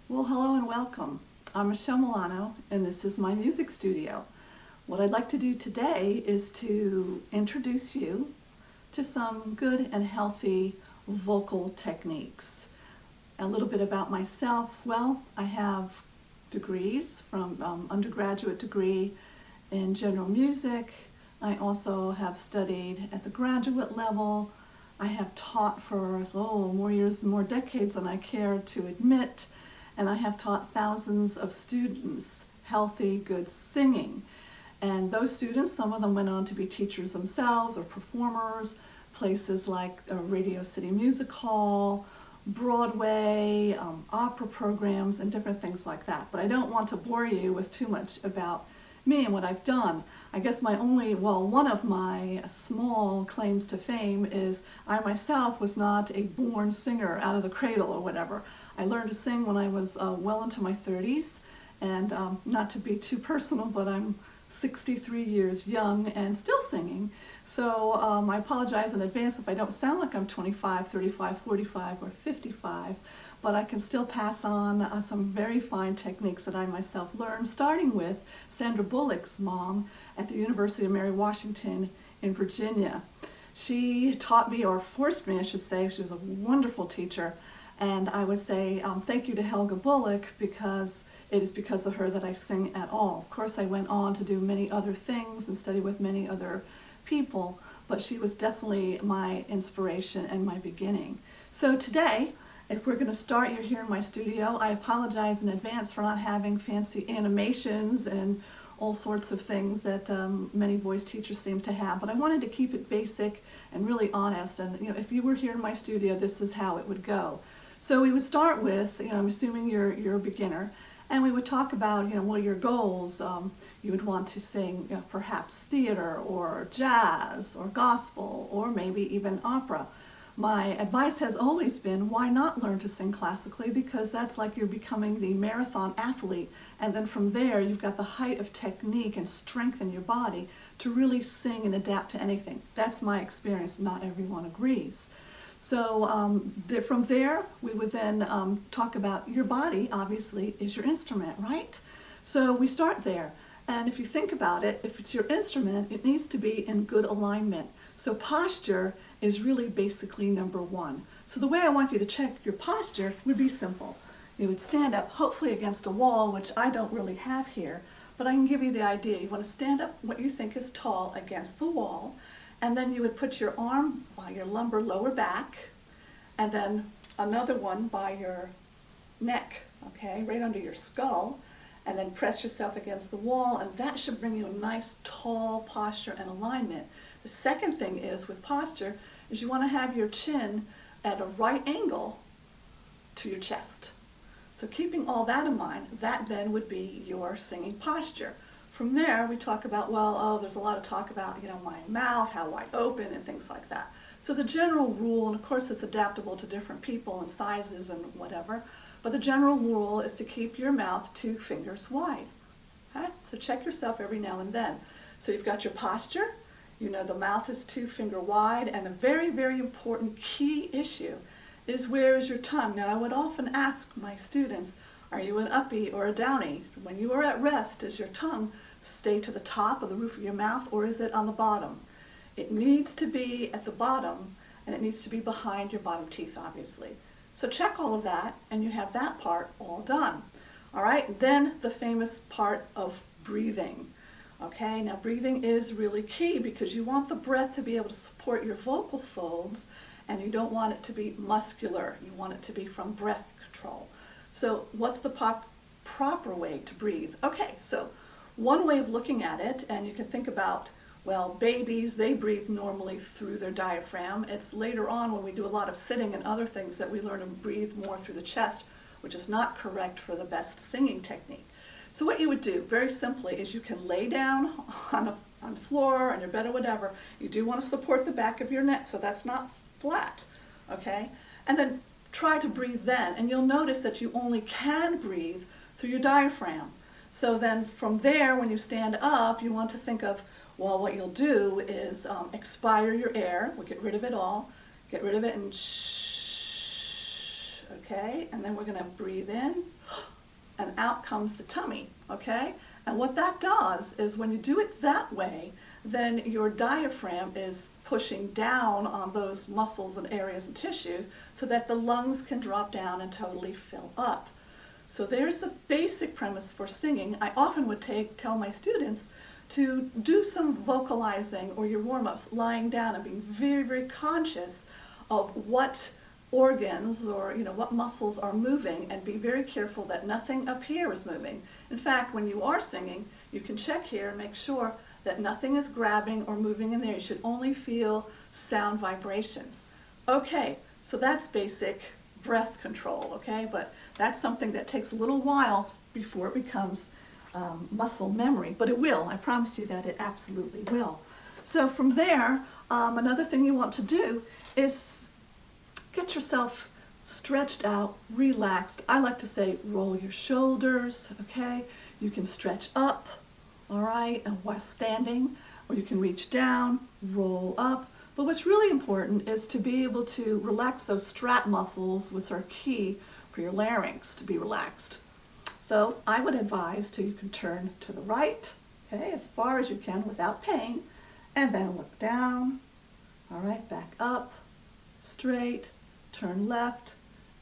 Well, hello and welcome. I'm Michele, and this is my music studio. What I'd like to do today is to introduce you to some good and healthy vocal techniques. A little bit about myself. Well, I have degrees from undergraduate degree in general music. I also have studied at the graduate level. I have taught for more years, more decades than I care to admit. And I have taught thousands of students healthy, good singing. And those students, some of them went on to be teachers themselves or performers, places like Radio City Music Hall, Broadway, opera programs, and different things like that. But I don't want to bore you with too much about me and what I've done. I guess one of my small claims to fame is I myself was not a born singer out of the cradle or whatever. I learned to sing when I was well into my 30s, and not to be too personal, but I'm 63 years young and still singing. So I apologize in advance if I don't sound like I'm 25, 35, 45, or 55, but I can still pass on some very fine techniques that I myself learned, starting with Sandra Bullock's mom at the University of Mary Washington in Virginia. She taught me, or forced me I should say, she was a wonderful teacher, and I would say thank you to Helga Bullock, because it is because of her that I sing at all. Of course, I went on to do many other things and study with many other people, but she was definitely my inspiration and my beginning. So today, if we're going to start, you're here in my studio. I apologize in advance for not having fancy animations and all sorts of things that many voice teachers seem to have, but I wanted to keep it basic and really honest. And if you were here in my studio, this is how it would go. So we would start with, I'm assuming you're a beginner, and we would talk about, what are your goals? You would want to sing, perhaps theater or jazz or gospel or maybe even opera. My advice has always been, why not learn to sing classically? Because that's like you're becoming the marathon athlete, and then from there you've got the height of technique and strength in your body to really sing and adapt to anything. That's my experience. Not everyone agrees. So from there, we would then talk about your body, obviously, is your instrument, right? So we start there. And if you think about it, if it's your instrument, it needs to be in good alignment. So posture is really basically number one. So the way I want you to check your posture would be simple. You would stand up, hopefully against a wall, which I don't really have here, but I can give you the idea. You want to stand up what you think is tall against the wall, and then you would put your arm by your lumbar lower back, and then another one by your neck, okay, right under your skull, and then press yourself against the wall, and that should bring you a nice tall posture and alignment. The second thing is, with posture, is you want to have your chin at a right angle to your chest. So keeping all that in mind, that then would be your singing posture. From there, we talk about, there's a lot of talk about, my mouth, how wide open, and things like that. So the general rule, and of course it's adaptable to different people and sizes and whatever, but the general rule is to keep your mouth 2 fingers wide. Okay? So check yourself every now and then. So you've got your posture, the mouth is 2 finger wide, and a very, very important key issue is, where is your tongue? Now, I would often ask my students, are you an uppie or a downy? When you are at rest, does your tongue stay to the top of the roof of your mouth, or is it on the bottom? It needs to be at the bottom, and it needs to be behind your bottom teeth, obviously. So check all of that, and you have that part all done. All right, then the famous part of breathing. Okay, now breathing is really key, because you want the breath to be able to support your vocal folds, and you don't want it to be muscular. You want it to be from breath control. So what's the proper way to breathe? Okay, so one way of looking at it, and you can think about, babies, they breathe normally through their diaphragm. It's later on, when we do a lot of sitting and other things, that we learn to breathe more through the chest, which is not correct for the best singing technique. So what you would do, very simply, is you can lay down on the floor, on your bed or whatever. You do want to support the back of your neck, so that's not flat, okay? And then try to breathe then, and you'll notice that you only can breathe through your diaphragm. So then from there, when you stand up, you want to think of, what you'll do is expire your air. We'll get rid of it all. Get rid of it and shh, okay? And then we're going to breathe in out comes the tummy, okay? And what that does is when you do it that way, then your diaphragm is pushing down on those muscles and areas and tissues so that the lungs can drop down and totally fill up. So there's the basic premise for singing. I often would tell my students to do some vocalizing or your warm-ups, lying down and being very, very conscious of what organs or what muscles are moving, and be very careful that nothing up here is moving. In fact, when you are singing, you can check here and make sure that nothing is grabbing or moving in there. You should only feel sound vibrations. Okay, so that's basic breath control, okay? But that's something that takes a little while before it becomes muscle memory, but it will. I promise you that it absolutely will. So from there, another thing you want to do is get yourself stretched out, relaxed. I like to say roll your shoulders, okay? You can stretch up, all right, and while standing, or you can reach down, roll up. But what's really important is to be able to relax those strap muscles, which are key for your larynx to be relaxed. So I would advise you can turn to the right, okay, as far as you can without pain, and then look down, all right, back up, straight, turn left,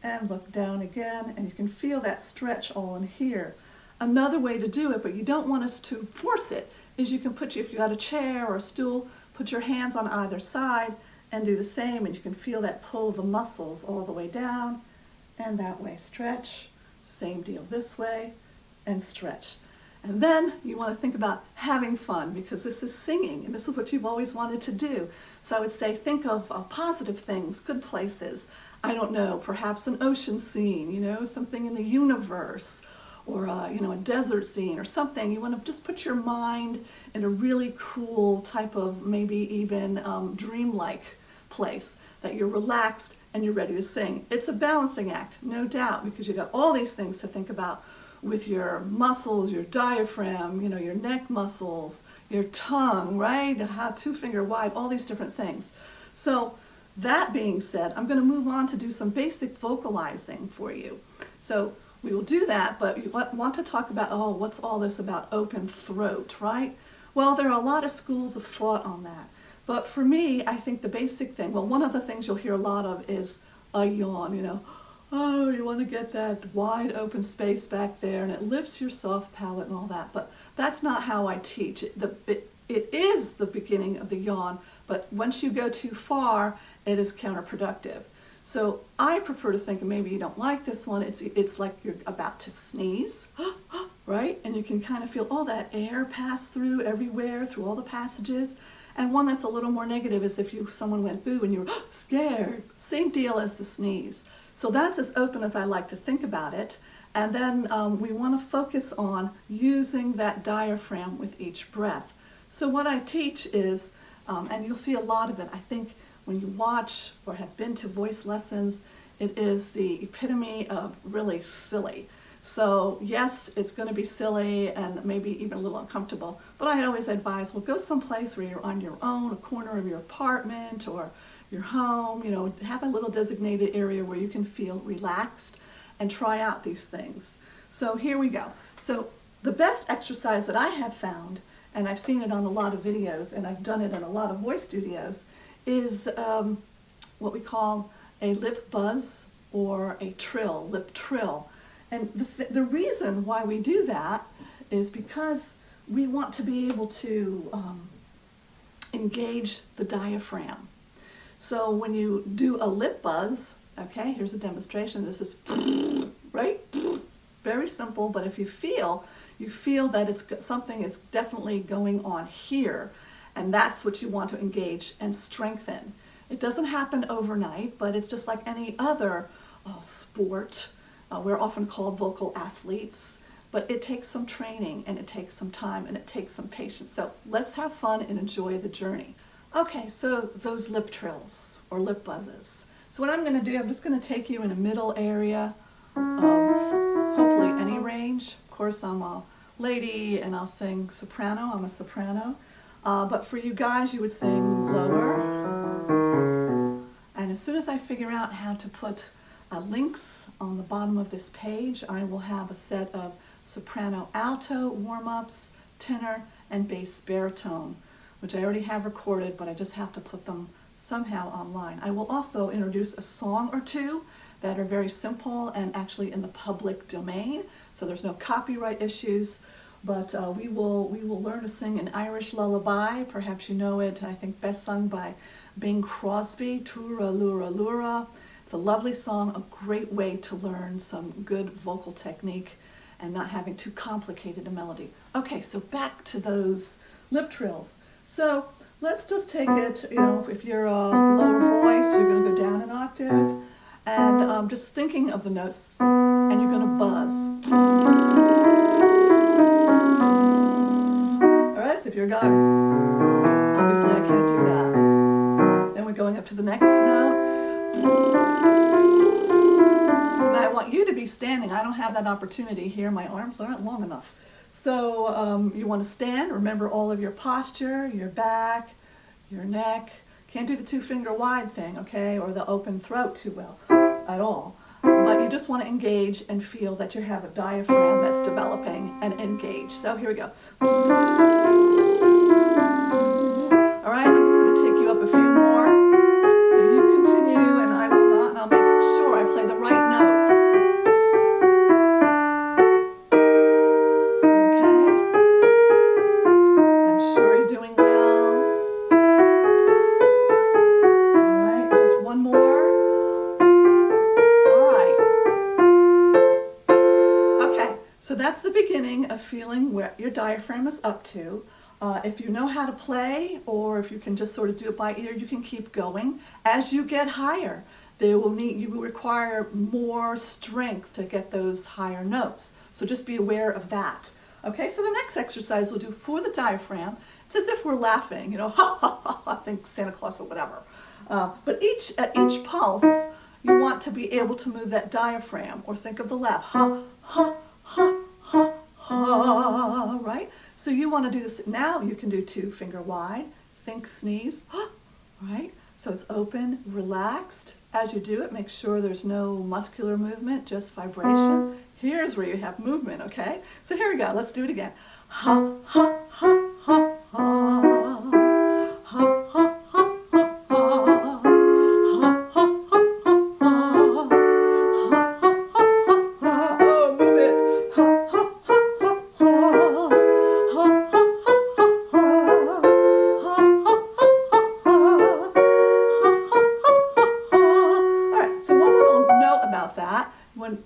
and look down again, and you can feel that stretch all in here. Another way to do it, but you don't want us to force it, is you can if you got a chair or a stool, put your hands on either side and do the same, and you can feel that pull of the muscles all the way down and that way. Stretch, same deal this way, and stretch. And then you want to think about having fun, because this is singing and this is what you've always wanted to do. So I would say think of positive things, good places. I don't know, perhaps an ocean scene, something in the universe, or a desert scene or something. You want to just put your mind in a really cool type of, maybe even dreamlike place, that you're relaxed and you're ready to sing. It's a balancing act, no doubt, because you've got all these things to think about with your muscles, your diaphragm, your neck muscles, your tongue, right? How 2 finger wide, all these different things. So that being said, I'm going to move on to do some basic vocalizing for you. So we will do that, but you want to talk about, what's all this about open throat, right? Well, there are a lot of schools of thought on that. But for me, I think the basic thing, one of the things you'll hear a lot of is a yawn, Oh, you want to get that wide open space back there, and it lifts your soft palate and all that. But that's not how I teach. It is the beginning of the yawn, but once you go too far, it is counterproductive. So I prefer to think, and maybe you don't like this one, it's like you're about to sneeze, right? And you can kind of feel all that air pass through everywhere, through all the passages. And one that's a little more negative is if someone went boo and you were scared. Same deal as the sneeze. So that's as open as I like to think about it. And then we want to focus on using that diaphragm with each breath. So what I teach is, and you'll see a lot of it, I think when you watch or have been to voice lessons, it is the epitome of really silly. So yes, it's going to be silly and maybe even a little uncomfortable, but I always advise, go someplace where you're on your own, a corner of your apartment or your home, have a little designated area where you can feel relaxed and try out these things. So here we go. So the best exercise that I have found, and I've seen it on a lot of videos and I've done it in a lot of voice studios, is what we call a lip buzz or a trill, lip trill. And the reason why we do that is because we want to be able to engage the diaphragm. So when you do a lip buzz, okay, here's a demonstration. This is, right? Very simple, but if you feel that something is definitely going on here, and that's what you want to engage and strengthen. It doesn't happen overnight, but it's just like any other sport. We're often called vocal athletes, but it takes some training and it takes some time and it takes some patience. So let's have fun and enjoy the journey. Okay, so those lip trills or lip buzzes. So what I'm going to do, I'm just going to take you in a middle area of hopefully any range. Of course, I'm a lady and I'll sing soprano. I'm a soprano. But for you guys, you would sing lower. And as soon as I figure out how to put links on the bottom of this page. I will have a set of soprano alto warm-ups, tenor, and bass baritone, which I already have recorded, but I just have to put them somehow online. I will also introduce a song or two that are very simple and actually in the public domain, so there's no copyright issues. But we will learn to sing an Irish lullaby. Perhaps you know it, I think best sung by Bing Crosby, Tura Lura Lura. It's a lovely song, a great way to learn some good vocal technique and not having too complicated a melody. Okay, so back to those lip trills. So let's just take it, if you're a lower voice, you're going to go down an octave, and just thinking of the notes, and you're going to buzz. So if you're a guy, obviously I can't do that. Then we're going up to the next note. And I want you to be standing. I don't have that opportunity here. My arms aren't long enough. So you want to stand. Remember all of your posture, your back, your neck. Can't do the 2-finger wide thing, okay, or the open throat too well at all. But you just want to engage and feel that you have a diaphragm that's developing and engage. So here we go. All right, I'm just going to take you up a few more. So you continue, and I will not, and I'll make sure I play the right notes. Okay. I'm sure you're doing well. All right, just one more. So that's the beginning of feeling where your diaphragm is up to. If you know how to play, or if you can just sort of do it by ear, you can keep going. As you get higher, you will require more strength to get those higher notes. So just be aware of that. Okay, so the next exercise we'll do for the diaphragm, it's as if we're laughing, ha ha ha, I think Santa Claus or whatever. But at each pulse, you want to be able to move that diaphragm, or think of the laugh, ha ha. Ha, ha, ha, right? So you want to do this. Now you can do 2-finger wide, think, sneeze, right? So it's open, relaxed. As you do it, make sure there's no muscular movement, just vibration. Here's where you have movement, okay? So here we go. Let's do it again. Ha, ha, ha, ha, ha. Ha, ha.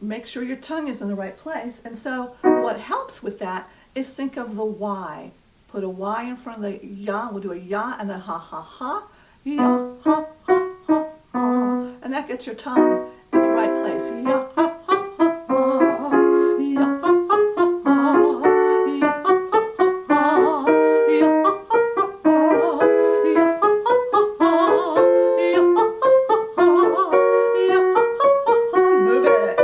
Make sure your tongue is in the right place. And so what helps with that is think of the Y. Put a Y in front of the ya. We'll do a ya and then ha ha ha. Ya ha ha ha ha. And that gets your tongue in the right place. Ya ha ha ha ha. Ya ha ha ha ha. Ya ha ha ha ha. Ya ha ha ha ha. Ya ha ha ha ha. Ya ha ha ha ha. Ya ha ha ha ha. Move it.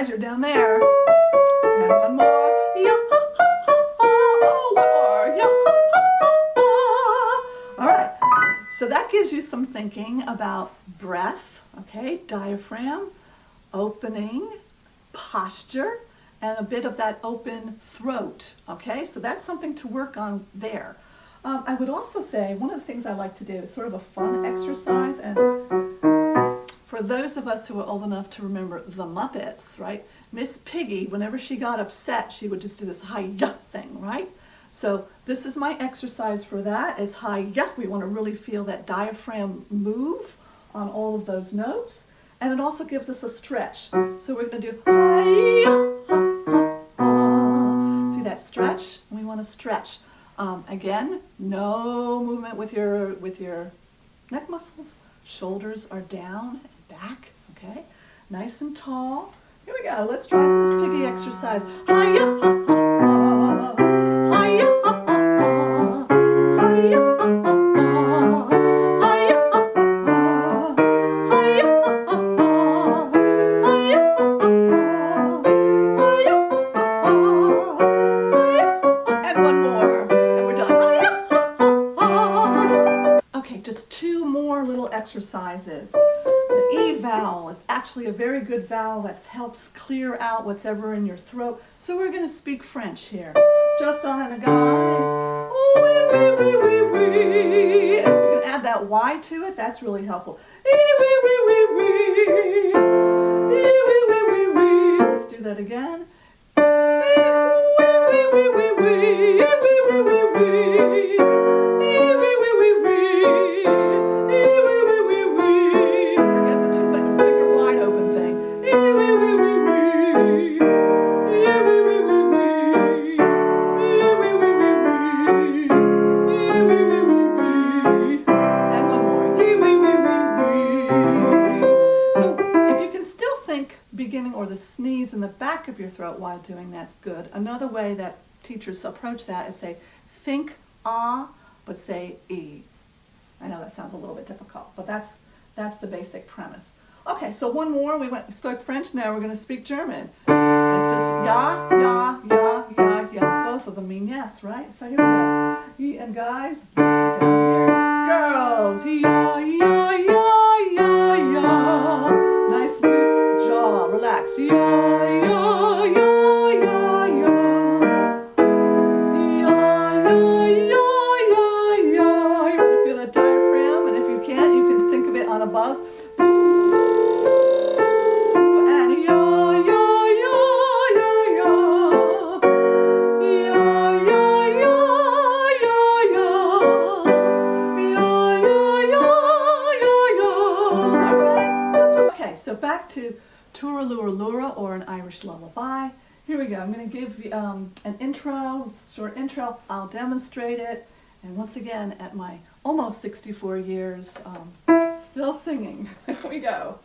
You're down there. And one more. Oh, one more. All right. So that gives you some thinking about breath, okay, diaphragm, opening, posture, and a bit of that open throat, okay? So that's something to work on there. I would also say one of the things I like to do is sort of a fun exercise, and for those of us who are old enough to remember the Muppets, right? Miss Piggy, whenever she got upset, she would just do this hi-ya thing, right? So this is my exercise for that. It's hi-ya. We want to really feel that diaphragm move on all of those notes. And it also gives us a stretch. So we're going to do hi-ya, ha, ha, ha. See that stretch? We want to stretch. Again, no movement with your neck muscles. Shoulders are down and back, okay? Nice and tall. Here we go. Let's try this piggy exercise. Hi-ya, ha, ha, ha. Hi-ya, ha, ha, ha. Hi-ya, ha, ha, ha. Hi-ya, ha, ha, ha. Hi-ya, ha, ha, ha. Hi-ya, ha, ha, ha. Hi-ya, ha, ha, ha. Hi-ya, ha, ha. And one more. And we're done. Hi-ya, ha, ha, ha. exercises. The E vowel is actually a very good vowel that helps clear out whatever in your throat. So we're going to speak French here. Just on and guys. Oh, wee, wee, wee, wee, wee. And if we can add that Y to it, that's really helpful. Wee, wee, wee, wee, wee. Wee, wee, wee, wee, wee. Let's do that again. Wee, wee, wee, wee, wee. Wee, wee, wee, wee. Wee, wee, wee, wee, wee. Wee, wee, wee, wee, wee. Forget the two-finger wide open thing. Wee, wee, wee, wee, wee. Wee, wee, wee, wee, wee. Wee, wee, wee, wee, wee. Wee, wee, wee, wee, wee. And one more. Wee, wee, wee, wee, wee. So if you can still think beginning or the sneeze in the back of your throat while doing that's good. Another way that teachers approach that is say, think ah, but say e. I know that sounds a little bit difficult, but that's the basic premise. Okay, so one more. We spoke French, now we're going to speak German. It's just ya, ya, ya, ya, ya. Both of them mean yes, right? So here we go. And guys, down here, girls, ya, ya, ya, ya, ya. Nice loose jaw, relax. Ya, ya, ya, ya, ya. Ya, ya, ya, ya, ya. You want to feel that diaphragm, and if you can't, you can think of it on a buzz. And ya, ya, ya, ya, ya. Ya, ya, ya, ya, ya. Ya, ya, ya, ya, ya. Okay, so back to Turaluralura, or an Irish lullaby. Here we go. I'm going to give you an intro, short intro. I'll demonstrate it. And once again, at my almost 64 years, still singing. Here we go.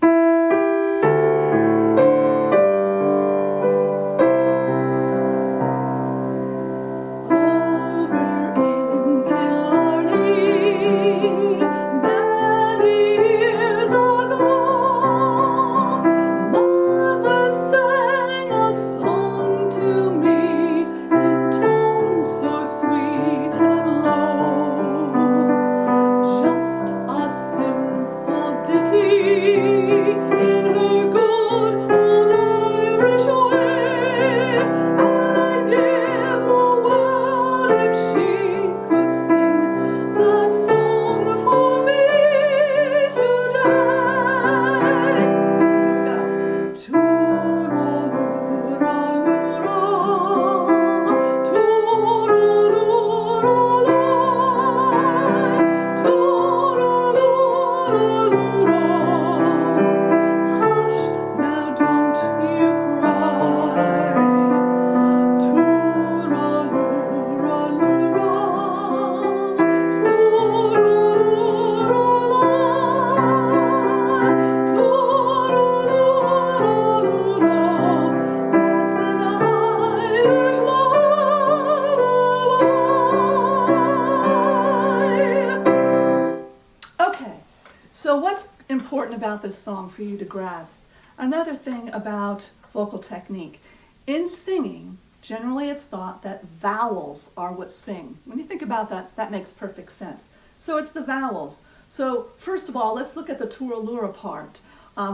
So what's important about this song for you to grasp? Another thing about vocal technique. In singing, generally it's thought that vowels are what sing. When you think about that, that makes perfect sense. So it's the vowels. So first of all, let's look at the turalura part.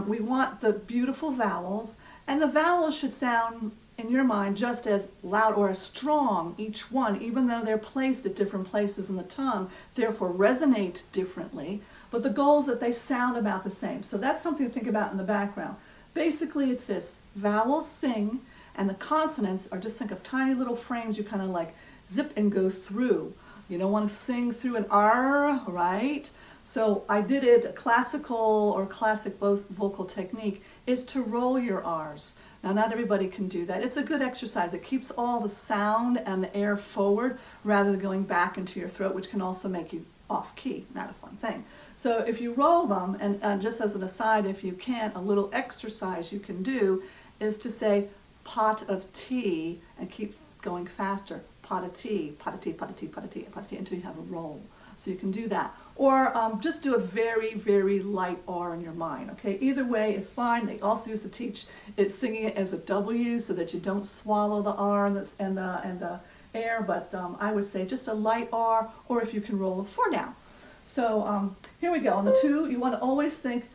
We want the beautiful vowels, and the vowels should sound, in your mind, just as loud or as strong, each one, even though they're placed at different places in the tongue, therefore resonate differently. But the goal is that they sound about the same. So that's something to think about in the background. Basically, it's this. Vowels sing, and the consonants are just think of tiny little frames you kind of like zip and go through. You don't want to sing through an R, right? So I did it, a classical or classic vocal technique is to roll your R's. Now, not everybody can do that. It's a good exercise. It keeps all the sound and the air forward rather than going back into your throat, which can also make you off key. Not a fun thing. So if you roll them, and just as an aside, if you can't, a little exercise you can do is to say pot of tea and keep going faster. Pot of tea, pot of tea, pot of tea, pot of tea, pot of tea, until you have a roll. So you can do that. Or just do a very, very light R in your mind, okay? Either way is fine. They also used to teach it, singing it as a W so that you don't swallow the R and the air, but I would say just a light R, or if you can roll a 4 down. So here we go. On the two, you want to always think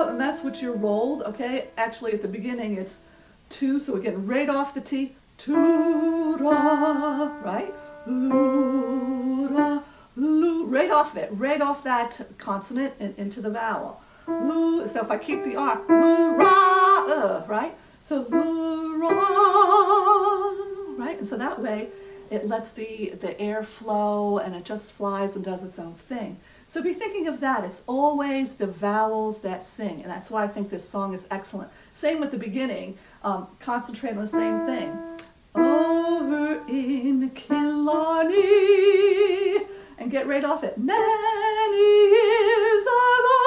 and that's what you're rolled, okay? Actually, at the beginning, it's two, so we're getting right off the T. Right? Right off it, right off that consonant and into the vowel. So if I keep the R, right? So right? And so that way it lets the air flow and it just flies and does its own thing. So be thinking of that. It's always the vowels that sing, and that's why I think this song is excellent. Same with the beginning. Concentrate on the same thing. Over in Killarney, and get right off it. Many years ago,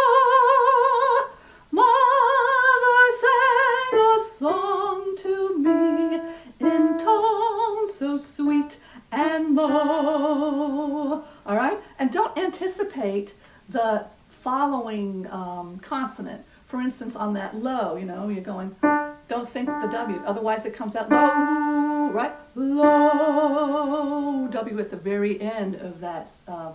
mother sang a song to me in tones so sweet and low. All right? And don't anticipate the following consonant. For instance, on that low, you're going, don't think the W, otherwise it comes out low, right? Low, W at the very end of that,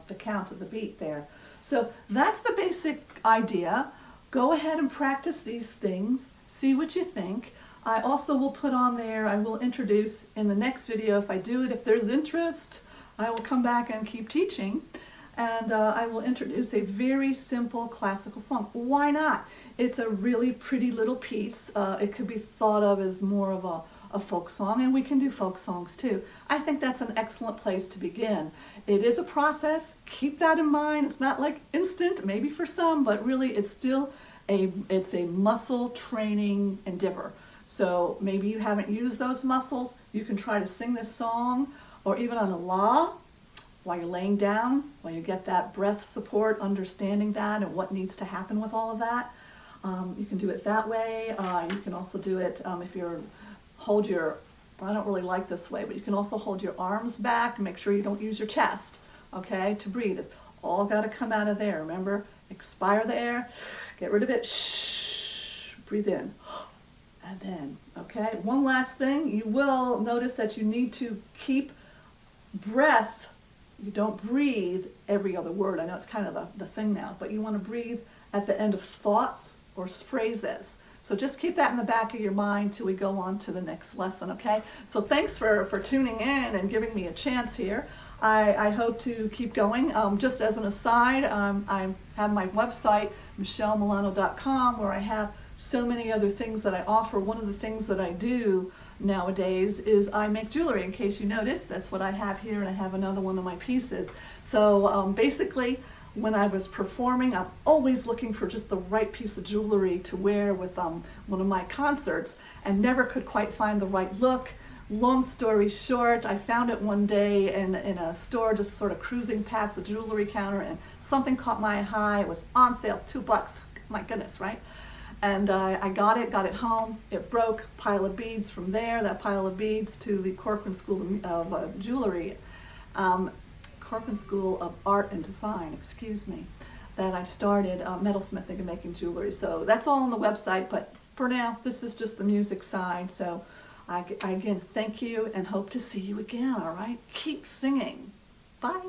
the count of the beat there. So that's the basic idea. Go ahead and practice these things, see what you think. I also will put on there, I will introduce in the next video, if I do it, if there's interest, I will come back and keep teaching. And I will introduce a very simple classical song. Why not? It's a really pretty little piece. It could be thought of as more of a folk song, and we can do folk songs too. I think that's an excellent place to begin. It is a process. Keep that in mind. It's not like instant, maybe for some, but really it's still it's a muscle training endeavor. So maybe you haven't used those muscles. You can try to sing this song, or even on a la, while you're laying down, while you get that breath support, understanding that and what needs to happen with all of that. You can do it that way. You can also do it if you're hold your, I don't really like this way, but you can also hold your arms back and make sure you don't use your chest, okay, to breathe. It's all got to come out of there. Remember, expire the air, get rid of it, shh, breathe in, and then, okay. One last thing, you will notice that you need to keep breath. You don't breathe every other word. I know it's kind of the thing now, but you want to breathe at the end of thoughts or phrases. So just keep that in the back of your mind till we go on to the next lesson, okay? So thanks for tuning in and giving me a chance here. I hope to keep going. Just as an aside, I have my website, michelemilano.com, where I have so many other things that I offer. One of the things that I do nowadays is I make jewelry. In case you noticed, that's what I have here, and I have another one of my pieces. So basically, when I was performing, I'm always looking for just the right piece of jewelry to wear with one of my concerts, and never could quite find the right look. Long story short, I found it one day in a store, just sort of cruising past the jewelry counter, and something caught my eye. It was on sale, $2. My goodness, right? And I got it home. It broke. Pile of beads from there. That pile of beads to the Corcoran School of Jewelry, Corcoran School of Art and Design, excuse me, that I started metalsmithing and making jewelry. So that's all on the website. But for now, this is just the music side. So I again thank you and hope to see you again. All right, keep singing. Bye.